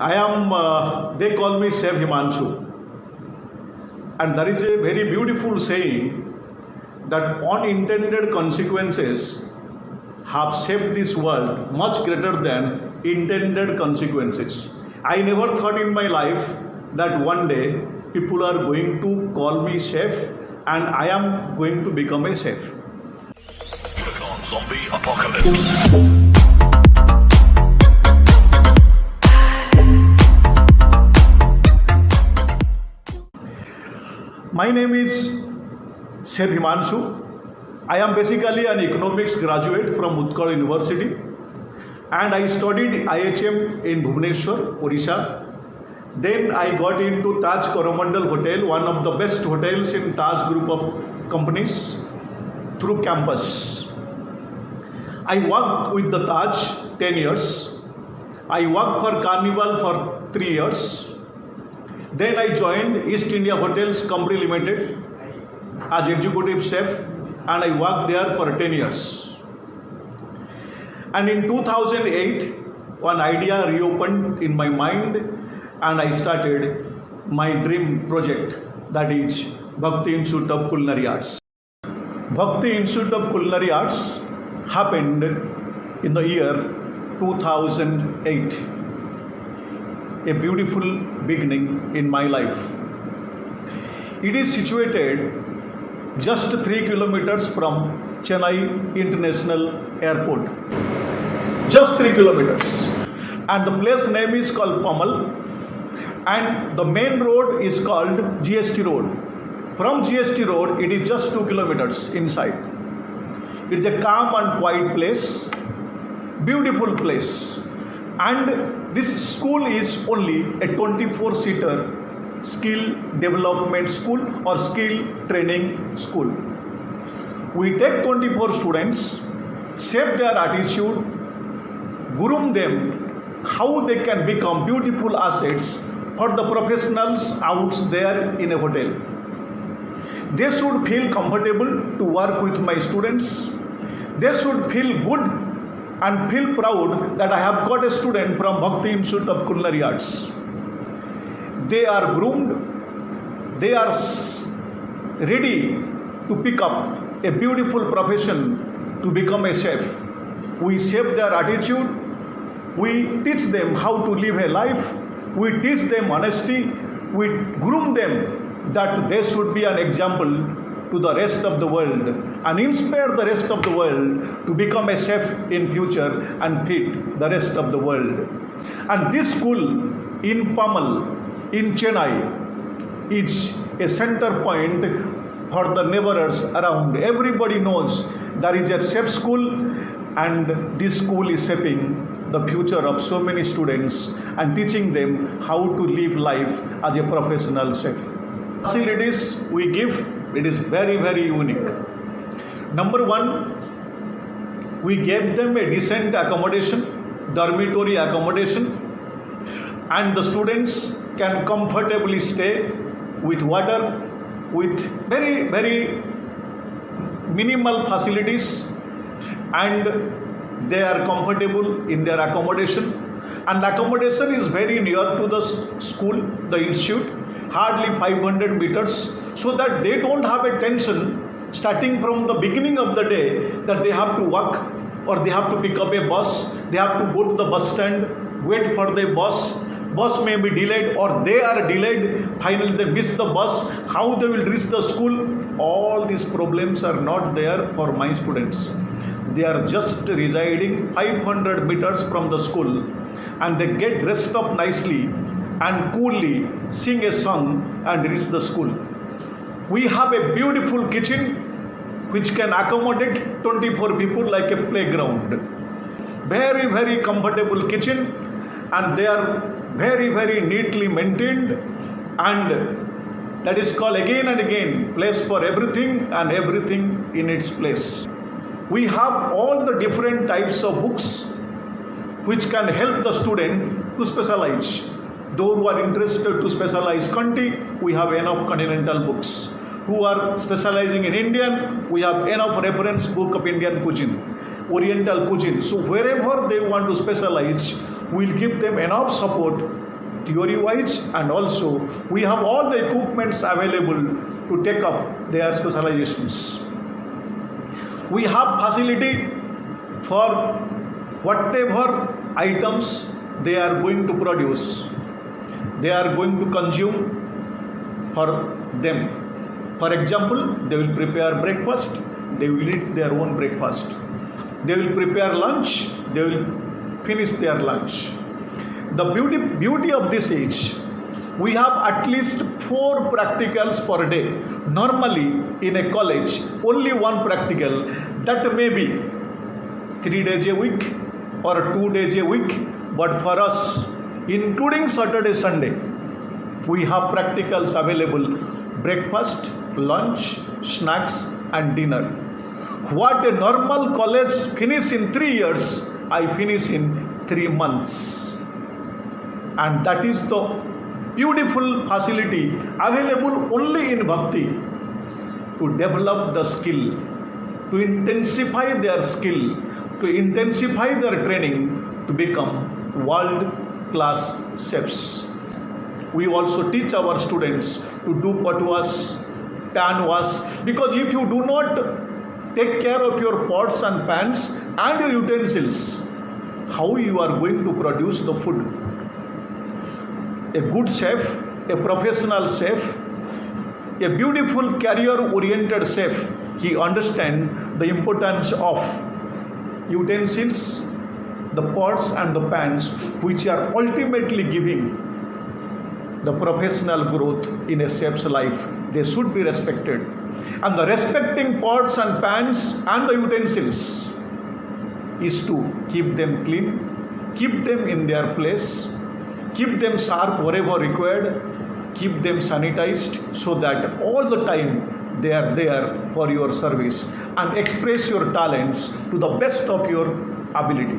they call me Chef Himanshu. And there is a very beautiful saying that unintended consequences have shaped this world much greater than intended consequences. I never thought in my life that one day people are going to call me chef and I am going to become a chef. Zombie apocalypse. My name is Chef Himanshu. I am basically an economics graduate from Utkal University and I studied IHM in Bhubaneswar, Odisha. Then I got into Taj Coromandel Hotel, one of the best hotels in Taj group of companies, through campus. I worked with the Taj 10 years. I worked for Carnival for 3 years. Then I joined East India Hotels Company Limited as executive chef and I worked there for 10 years. And in 2008, one idea reopened in my mind and I started my dream project, that is Bhakti Institute of Culinary Arts. Bhakti Institute of Culinary Arts happened in the year 2008. A beautiful beginning in my life. It is situated just 3 kilometers from Chennai International Airport. Just 3 kilometers. And the place name is called Pamal. And the main road is called GST Road. From GST Road, it is just 2 kilometers inside. It is a calm and quiet place, beautiful place. And this school is only a 24-seater skill development school or skill training school. We take 24 students, shape their attitude, groom them how they can become beautiful assets for the professionals out there in a hotel. They should feel comfortable to work with my students. They should feel good and feel proud that I have got a student from Bhakti Institute of Culinary Arts. They are groomed, they are ready to pick up a beautiful profession to become a chef. We shape their attitude, we teach them how to live a life, we teach them honesty, we groom them that they should be an example to the rest of the world and inspire the rest of the world to become a chef in future and feed the rest of the world. And this school in Pamal, in Chennai, is a center point for the neighbors around. Everybody knows there is a chef school and this school is shaping the future of so many students and teaching them how to live life as a professional chef. Facilities we give, it is very, very unique. Number one, we gave them a decent accommodation, dormitory accommodation, and the students can comfortably stay with water, with very, very minimal facilities, and they are comfortable in their accommodation. And the accommodation is very near to the school, the institute, hardly 500 meters, so that they don't have a tension starting from the beginning of the day that they have to walk or they have to pick up a bus, they have to go to the bus stand, wait for the bus may be delayed or they are delayed, finally they miss the bus, how they will reach the school. All these problems are not there for my students. They are just residing 500 meters from the school and they get dressed up nicely and coolly sing a song and reach the school. We have a beautiful kitchen which can accommodate 24 people like a playground. Very, very comfortable kitchen and they are very, very neatly maintained and that is called again and again place for everything and everything in its place. We have all the different types of books which can help the student to specialize. Those who are interested to specialize Kanti, we have enough continental books. Who are specializing in Indian, we have enough reference book of Indian cuisine, Oriental cuisine. So wherever they want to specialize, we'll give them enough support theory wise, and also we have all the equipments available to take up their specializations. We have facility for whatever items they are going to produce, they are going to consume for them. For example, they will prepare breakfast, they will eat their own breakfast. They will prepare lunch, they will finish their lunch. The beauty of this age, we have at least 4 practicals per day. Normally in a college, only one practical, that may be 3 days a week or 2 days a week. But for us, including Saturday, Sunday, we have practicals available: breakfast, lunch, snacks and dinner. What a normal college finish in 3 years, I finish in 3 months. And that is the beautiful facility available only in Bhakti, to develop the skill, to intensify their skill, to intensify their training to become world-class chefs. We also teach our students to do pot wash, pan wash, because if you do not take care of your pots and pans and your utensils, how you are going to produce the food? A good chef, a professional chef, a beautiful career-oriented chef, he understands the importance of utensils, the pots and the pans, which are ultimately giving the professional growth in a chef's life. They should be respected. And the respecting pots and pans and the utensils is to keep them clean, keep them in their place, keep them sharp wherever required, keep them sanitized, so that all the time they are there for your service, and express your talents to the best of your ability.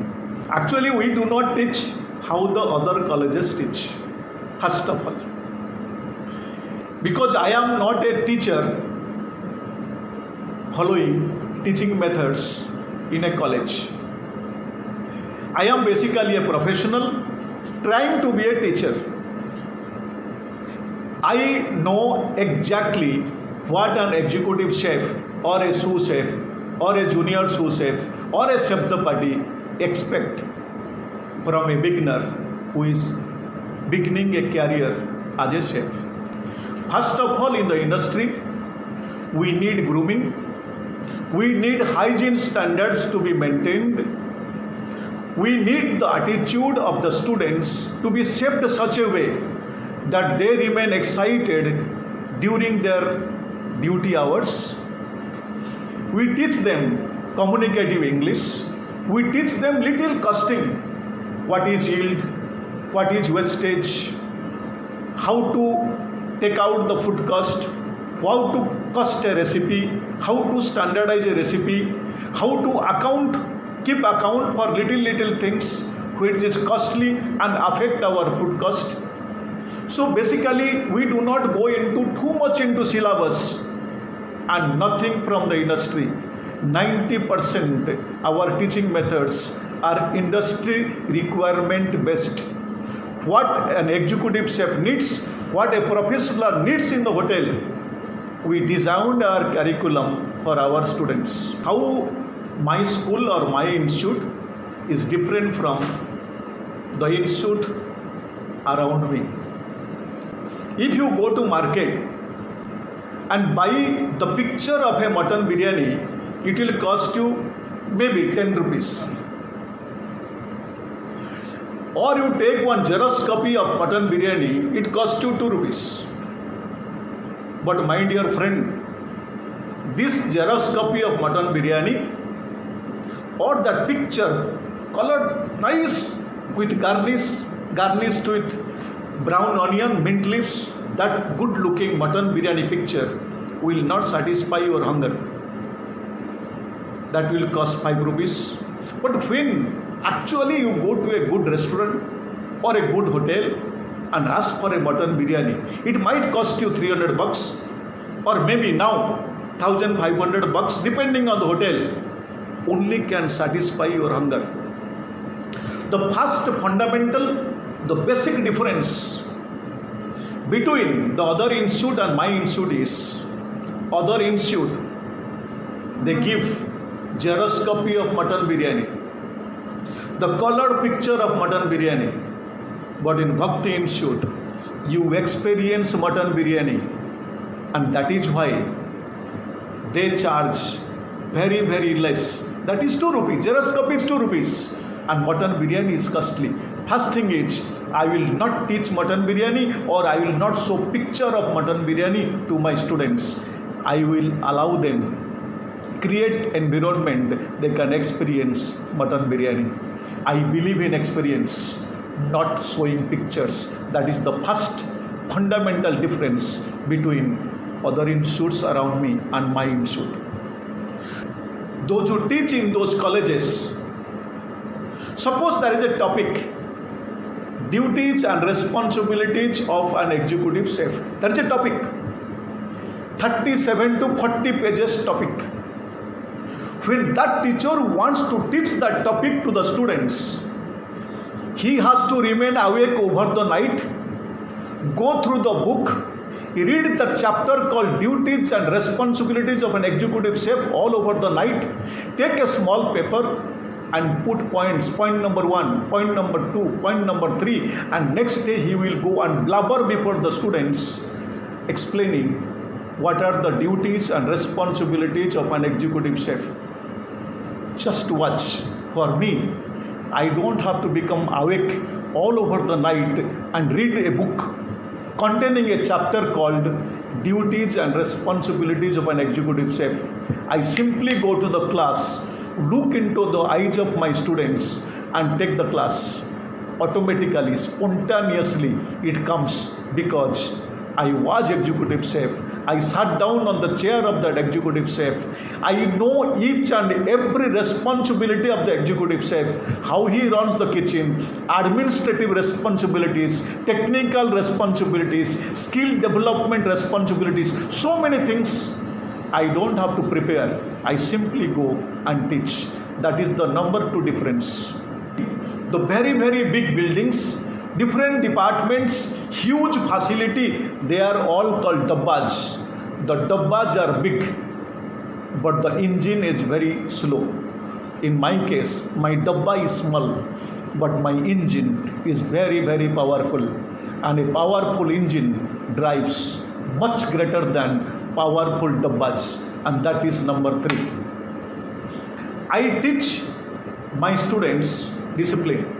Actually, we do not teach how the other colleges teach, first of all. Because I am not a teacher following teaching methods in a college. I am basically a professional trying to be a teacher. I know exactly what an executive chef or a sous chef or a junior sous chef or a chef de partie expect from a beginner who is beginning a career as a chef. First of all, in the industry, we need grooming. We need hygiene standards to be maintained. We need the attitude of the students to be shaped such a way that they remain excited during their duty hours. We teach them communicative English. We teach them little costing. What is yield? What is wastage? How to take out the food cost? How to cost a recipe? How to standardize a recipe? How to keep account for little things which is costly and affect our food cost. So basically, we do not go into too much into syllabus and nothing from the industry. 90% our teaching methods are industry requirement based. What an executive chef needs, what a professional needs in the hotel, we designed our curriculum for our students. How my school or my institute is different from the institute around me. If you go to market and buy the picture of a mutton biryani, it will cost you maybe 10 rupees. Or you take one Xerox copy of mutton biryani, it costs you 2 rupees. But my dear friend, this Xerox copy of mutton biryani or that picture colored nice with garnished with brown onion, mint leaves, that good looking mutton biryani picture will not satisfy your hunger. That will cost 5 rupees. But when actually you go to a good restaurant or a good hotel and ask for a mutton biryani, it might cost you 300 bucks or maybe now 1500 bucks, depending on the hotel, only can satisfy your hunger. The first fundamental The basic difference between the other institute and my institute is, other institute, they give Xerox copy of mutton biryani, the colored picture of mutton biryani. But in Bhakti Institute, you experience mutton biryani, and that is why they charge very, very less. That is 2 rupees. Xerox copy is 2 rupees, and mutton biryani is costly. First thing is, I will not teach mutton biryani, or I will not show picture of mutton biryani to my students. I will allow them create environment they can experience mutton biryani. I believe in experience, not showing pictures. That is the first fundamental difference between other institutes around me and my institute. Those who teach in those colleges, suppose there is a topic, duties and responsibilities of an executive chef. That is a topic, 37 to 40 pages topic. When that teacher wants to teach that topic to the students, he has to remain awake over the night, go through the book, read the chapter called Duties and Responsibilities of an Executive Chef all over the night, take a small paper and put points, point number 1, point number 2, point number 3, and next day he will go and blabber before the students explaining what are the duties and responsibilities of an executive chef. Just watch. For me, I don't have to become awake all over the night and read a book containing a chapter called Duties and Responsibilities of an Executive Chef. I simply go to the class, look into the eyes of my students and take the class. Automatically, spontaneously, it comes because I was executive chef. I sat down on the chair of that executive chef. I know each and every responsibility of the executive chef, how he runs the kitchen, administrative responsibilities, technical responsibilities, skill development responsibilities, so many things. I don't have to prepare. I simply go and teach. That is the number 2 difference. The very, very big buildings, different departments, huge facility, they are all called dabbas. The dabbas are big, but the engine is very slow. In my case, my dabba is small, but my engine is very, very powerful. And a powerful engine drives much greater than powerful dabbas. And that is number 3. I teach my students discipline.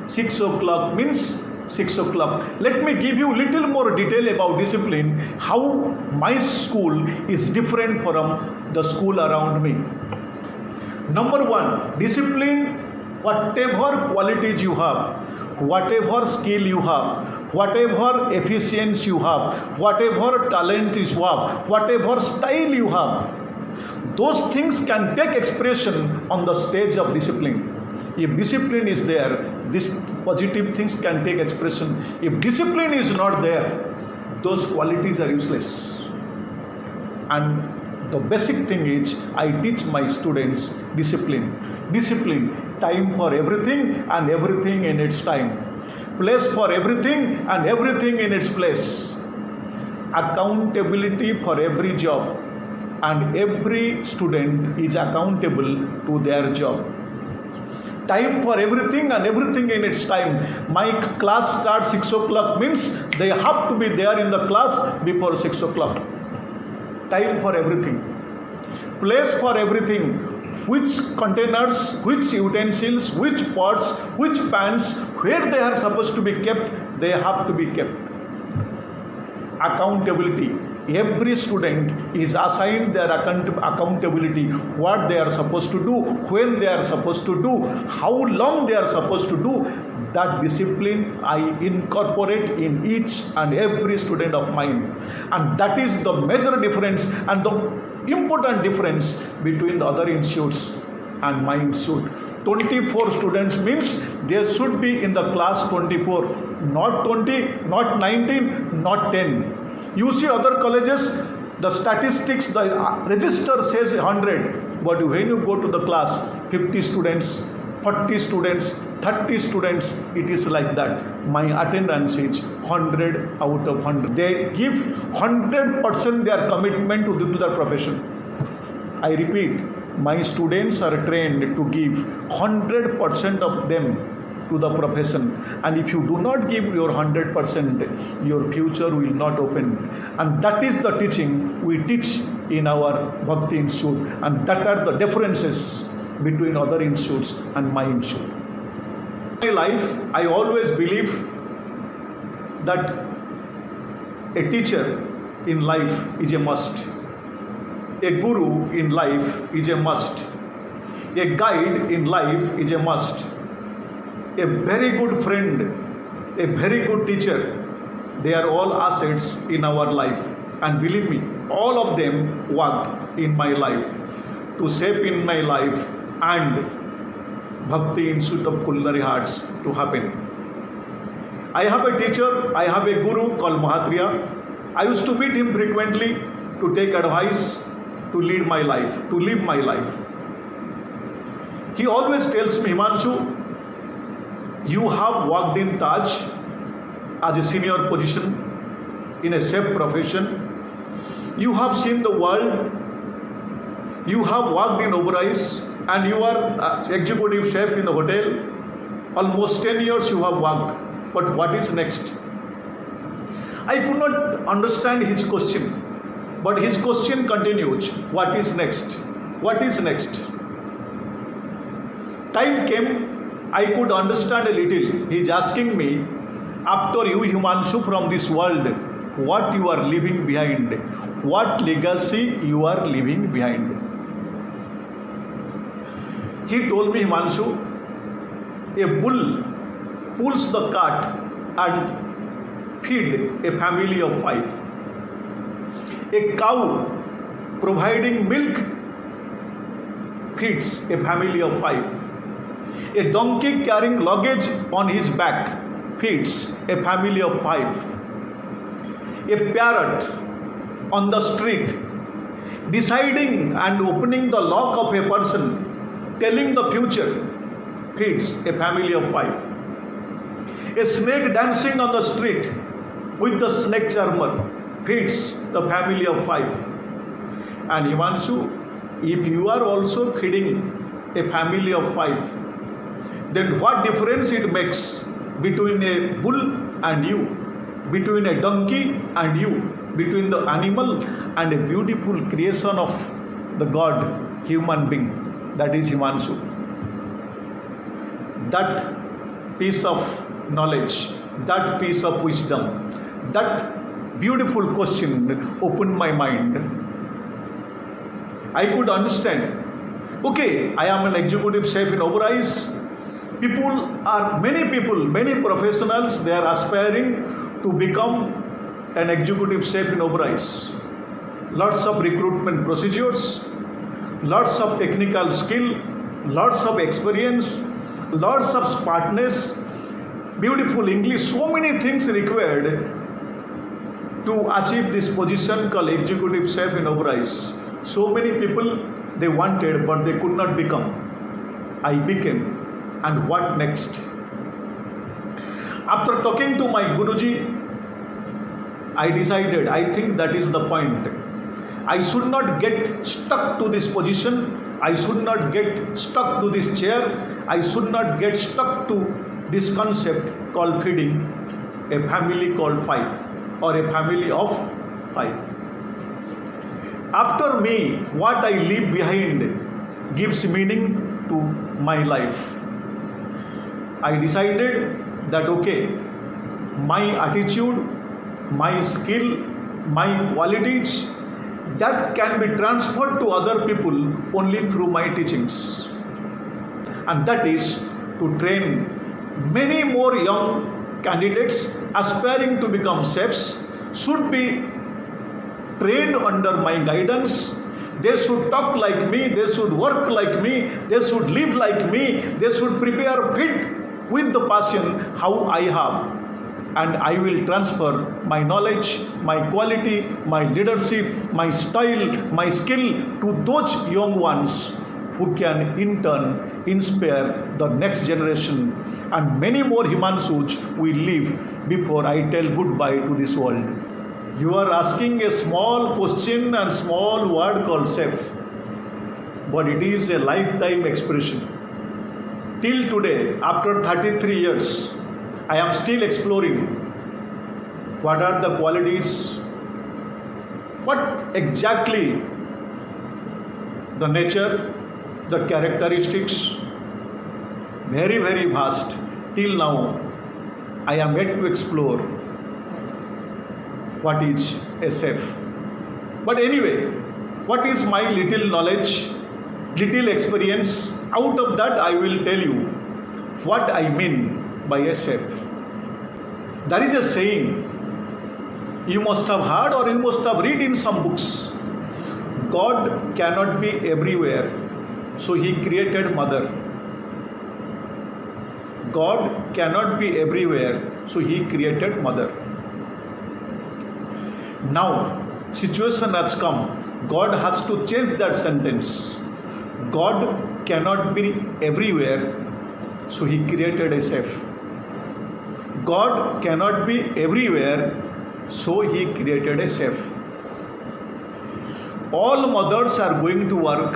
6 o'clock means 6 o'clock. Let me give you little more detail about discipline, how my school is different from the school around me. Number 1, discipline, whatever qualities you have, whatever skill you have, whatever efficiency you have, whatever talent you have, whatever style you have, those things can take expression on the stage of discipline. If discipline is there, these positive things can take expression. If discipline is not there, those qualities are useless. And the basic thing is, I teach my students discipline. Discipline, time for everything and everything in its time. Place for everything and everything in its place. Accountability for every job, and every student is accountable to their job. Time for everything and everything in its time. My class starts 6 o'clock means they have to be there in the class before 6 o'clock. Time for everything. Place for everything. Which containers, which utensils, which pots, which pans, where they are supposed to be kept, they have to be kept. Accountability. Every student is assigned their accountability, what they are supposed to do, when they are supposed to do, how long they are supposed to do. That discipline I incorporate in each and every student of mine. And that is the major difference and the important difference between the other institutes and my institute. 24 students means they should be in the class 24, not 20, not 19, not 10. You see other colleges, the statistics, the register says 100, but when you go to the class, 50 students, 40 students, 30 students, it is like that. My attendance is 100 out of 100. They give 100% their commitment to their profession. I repeat, my students are trained to give 100% of them to the profession, and if you do not give your 100%, your future will not open. And that is the teaching we teach in our Bhakti Institute, and that are the differences between other institutes and my institute. In my life, I always believe that a teacher in life is a must. A guru in life is a must. A guide in life is a must. A very good friend, a very good teacher, they are all assets in our life. And believe me, all of them worked in my life to shape in my life and Bhakti Institute of Culinary Arts to happen. I have a teacher, I have a guru called Mahatriya. I used to meet him frequently to take advice, to lead my life, to live my life. He always tells me, Himanshu, you have worked in Taj as a senior position in a chef profession. You have seen the world. You have worked in Oberoi's, and you are executive chef in the hotel. Almost 10 years you have worked. But what is next? I could not understand his question. But his question continues. What is next? What is next? Time came, I could understand a little. He is asking me, after you, Himanshu, from this world, what you are leaving behind? What legacy you are leaving behind? He told me, Himanshu, a bull pulls the cart and feed a family of 5. A cow providing milk feeds a family of 5. A donkey carrying luggage on his back feeds a family of 5. A parrot on the street deciding and opening the lock of a person, telling the future, feeds a family of 5. A snake dancing on the street with the snake charmer feeds the family of 5. And Himanshu, if you are also feeding a family of 5, then what difference it makes between a bull and you, between a donkey and you, between the animal and a beautiful creation of the God, human being, that is Himanshu. That piece of knowledge, that piece of wisdom, that beautiful question opened my mind. I could understand. Okay, I am an executive chef in Oberoi's. Many professionals, they are aspiring to become an executive chef in Oberoi's. Lots of recruitment procedures, lots of technical skill, lots of experience, lots of smartness, beautiful English, so many things required to achieve this position called executive chef in Oberoi's. So many people they wanted, but they could not become. I became. And what next? After talking to my Guruji, I decided, I think that is the point. I should not get stuck to this position. I should not get stuck to this chair. I should not get stuck to this concept called feeding a family called 5 or a family of 5. After me, what I leave behind gives meaning to my life. I decided that okay, my attitude, my skill, my qualities, that can be transferred to other people only through my teachings. And that is to train many more young candidates aspiring to become chefs should be trained under my guidance. They should talk like me, they should work like me, they should live like me, they should prepare food with the passion how I have. And I will transfer my knowledge, my quality, my leadership, my style, my skill to those young ones who can in turn inspire the next generation and many more Himanshus will live before I tell goodbye to this world. You are asking a small question and small word called safe, but it is a lifetime expression. Till today, after 33 years, I am still exploring what are the qualities, what exactly the nature, the characteristics, very, very vast. Till now, I am yet to explore what is SF. But anyway, what is my little knowledge, little experience? Out of that, I will tell you what I mean by SF. There is a saying you must have heard or you must have read in some books. God cannot be everywhere, so He created mother. God cannot be everywhere, so He created mother. Now, situation has come. God has to change that sentence. God cannot be everywhere, so He created a safe. God cannot be everywhere, so He created a safe. All mothers are going to work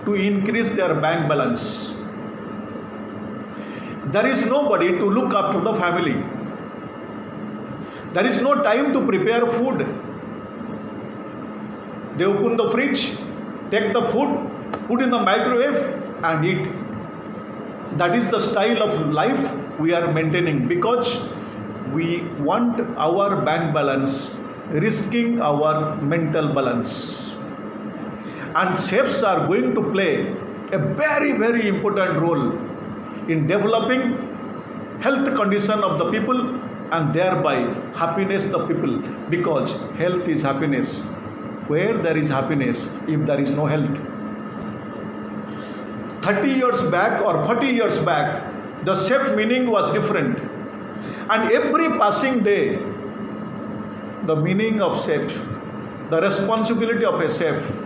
to increase their bank balance. There is nobody to look after the family. There is no time to prepare food. They open the fridge, take the food, put in the microwave and eat. That is the style of life we are maintaining because we want our bank balance, risking our mental balance. And safes are going to play a very, very important role in developing health condition of the people and thereby happiness the people, because health is happiness. Where there is happiness if there is no health? 30 years back or 40 years back, the safe meaning was different. And every passing day, the meaning of safe, the responsibility of a safe,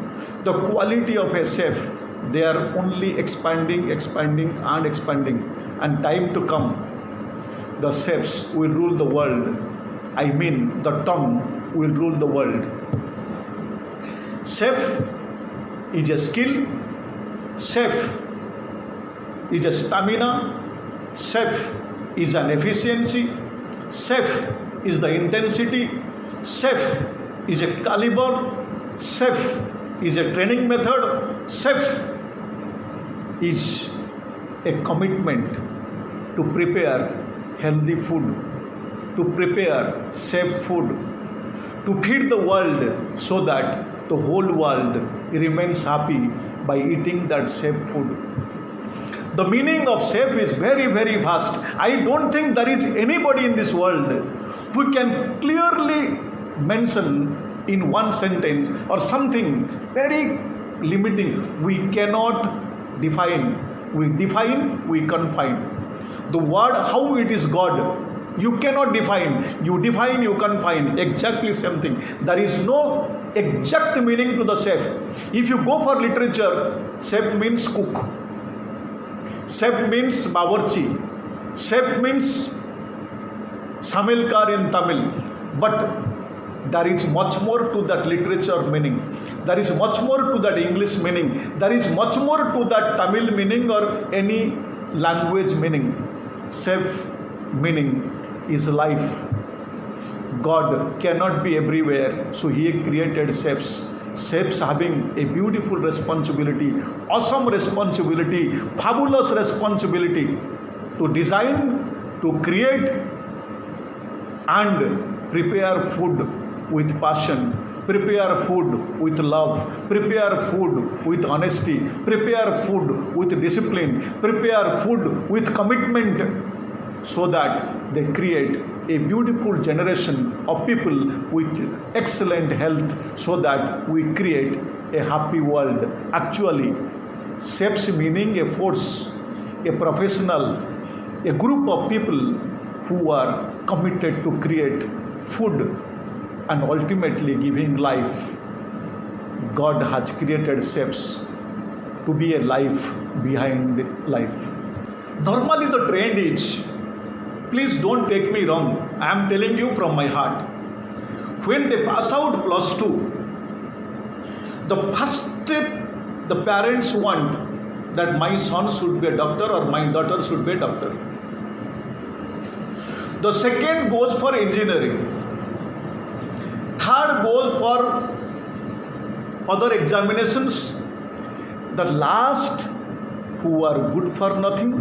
the quality of a safe, they are only expanding and expanding. And time to come, the safes will rule the world. I mean, the tongue will rule the world. Safe is a skill, safe is a stamina, safe is an efficiency, safe is the intensity, safe is a caliber, safe is a training method, safe is a commitment to prepare healthy food, to prepare safe food, to feed the world so that the whole world remains happy by eating that safe food. The meaning of safe is very, very vast. I don't think there is anybody in this world who can clearly mention in one sentence or something very limiting. We cannot define. We define, we confine. The word how it is God, you cannot define. You define, you confine. Exactly same thing. There is no exact meaning to the chef. If you go for literature, chef means cook. Chef means bawarchi. Chef means samelkar in Tamil. But there is much more to that literature meaning. There is much more to that English meaning. There is much more to that Tamil meaning or any language meaning. Chef meaning is life. God cannot be everywhere, so He created chefs. Chefs having a beautiful responsibility, awesome responsibility, fabulous responsibility to design, to create and prepare food with passion, prepare food with love, prepare food with honesty, prepare food with discipline, prepare food with commitment, so that they create a beautiful generation of people with excellent health, so that we create a happy world. Actually, chefs meaning a force, a professional, a group of people who are committed to create food and ultimately giving life. God has created chefs to be a life behind life. Normally the trend is, please don't take me wrong, I am telling you from my heart, when they pass out plus 2, the first step the parents want that my son should be a doctor or my daughter should be a doctor. The second goes for engineering. Third goes for other examinations. The last, who are good for nothing,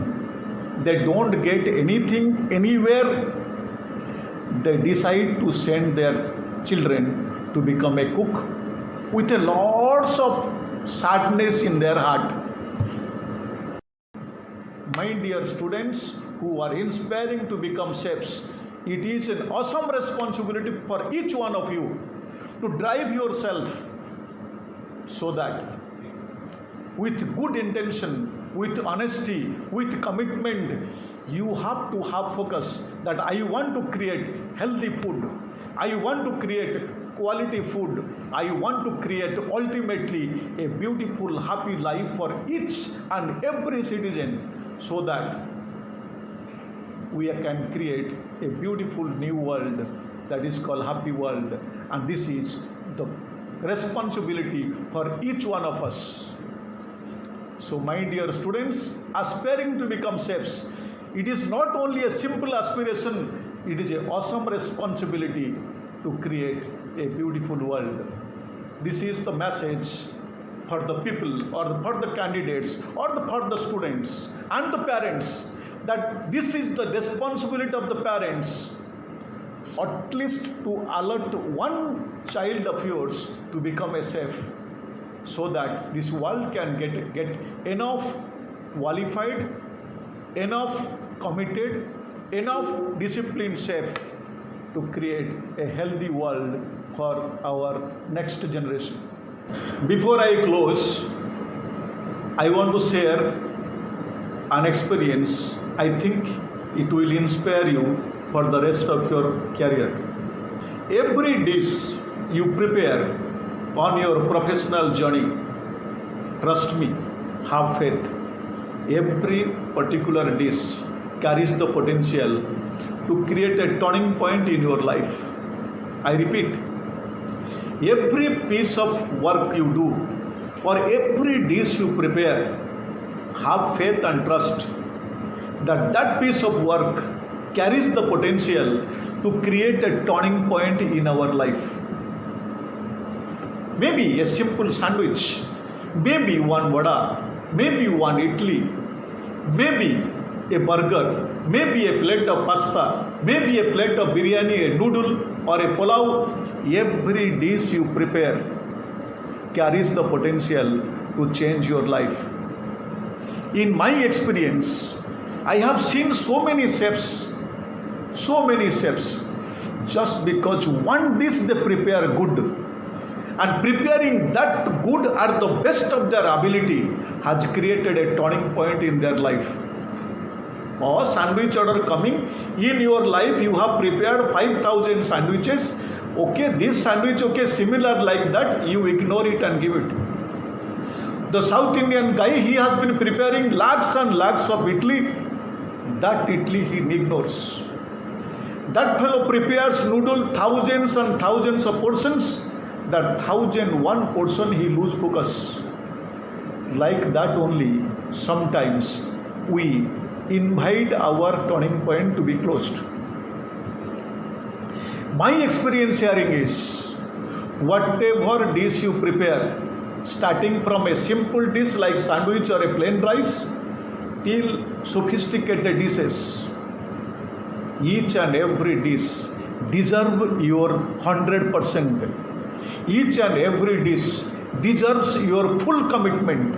they don't get anything anywhere, they decide to send their children to become a cook with a lots of sadness in their heart. My dear students who are inspiring to become chefs, it is an awesome responsibility for each one of you to drive yourself so that with good intention, with honesty, with commitment, you have to have focus that I want to create healthy food, I want to create quality food, I want to create ultimately a beautiful, happy life for each and every citizen, so that we can create a beautiful new world that is called happy world. And this is the responsibility for each one of us. So my dear students, aspiring to become chefs, it is not only a simple aspiration, it is an awesome responsibility to create a beautiful world. This is the message for the people or for the candidates or for the students and the parents, that this is the responsibility of the parents, at least to alert one child of yours to become a chef, so that this world can get enough qualified, enough committed, enough disciplined chef to create a healthy world for our next generation. Before I close, I want to share an experience. I think it will inspire you for the rest of your career. Every dish you prepare on your professional journey, trust me, have faith, every particular dish carries the potential to create a turning point in your life. I repeat, every piece of work you do or every dish you prepare, have faith and trust that that piece of work carries the potential to create a turning point in our life. Maybe a simple sandwich, maybe one vada, maybe one idli, maybe a burger, maybe a plate of pasta, maybe a plate of biryani, a noodle or a pulao. Every dish you prepare carries the potential to change your life. In my experience, I have seen so many chefs, just because one dish they prepare good, and preparing that good at the best of their ability has created a turning point in their life. Or sandwich order coming in your life, you have prepared 5,000 sandwiches. Okay, this sandwich, okay, similar like that, you ignore it and give it. The South Indian guy, he has been preparing lakhs and lakhs of idli. That idli he ignores. That fellow prepares noodle thousands and thousands of portions. That 1,001 portion he lose focus. Like that only, sometimes we invite our turning point to be closed. My experience hearing is, whatever dish you prepare, starting from a simple dish like sandwich or a plain rice till sophisticated dishes, each and every dish deserves your 100%. Each and every dish deserves your full commitment.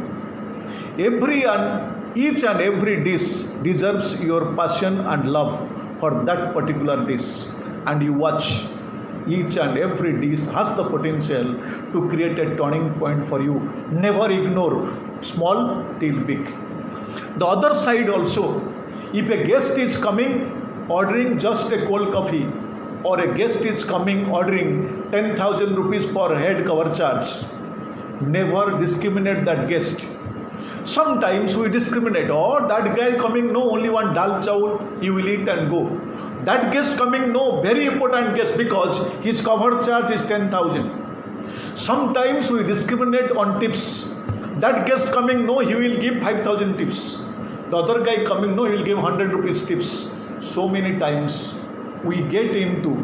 Each and every dish deserves your passion and love for that particular dish. And you watch, each and every dish has the potential to create a turning point for you. Never ignore small till big. The other side also, if a guest is coming ordering just a cold coffee, or a guest is coming ordering 10,000 rupees per head cover charge, never discriminate that guest. Sometimes we discriminate. Oh, that guy coming, no, only one dal chawal, he will eat and go. That guest coming, no, very important guest because his cover charge is 10,000. Sometimes we discriminate on tips. That guest coming, no, he will give 5,000 tips. The other guy coming, no, he will give 100 rupees tips. So many times we get into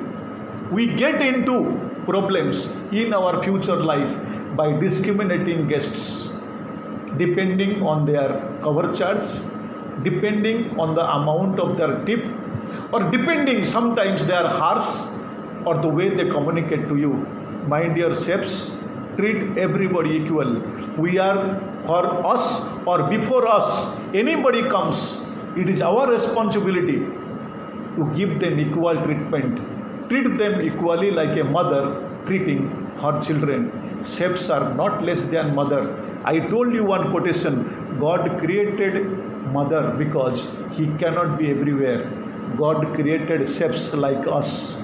problems in our future life by discriminating guests depending on their cover charge, depending on the amount of their tip, or depending sometimes they are harsh or the way they communicate to you. My dear chefs, treat everybody equal. We are, for us or before us, anybody comes, it is our responsibility to give them equal treatment. Treat them equally like a mother treating her children. Chefs are not less than mother. I told you one quotation, God created mother because he cannot be everywhere. God created chefs like us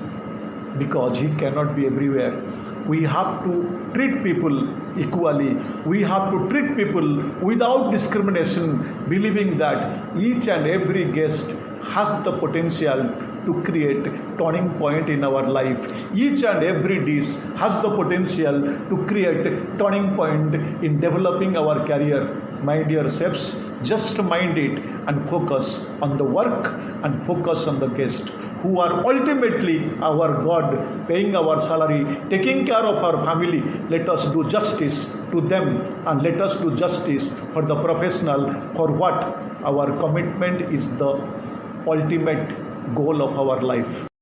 because he cannot be everywhere. We have to treat people equally. We have to treat people without discrimination, believing that each and every guest has the potential to create turning point in our life. Each and every dish has the potential to create turning point in developing our career. My dear chefs, just mind it and focus on the work and focus on the guest who are ultimately our God, paying our salary, taking care of our family. Let us do justice to them and let us do justice for the professional, for what our commitment is the ultimate goal of our life.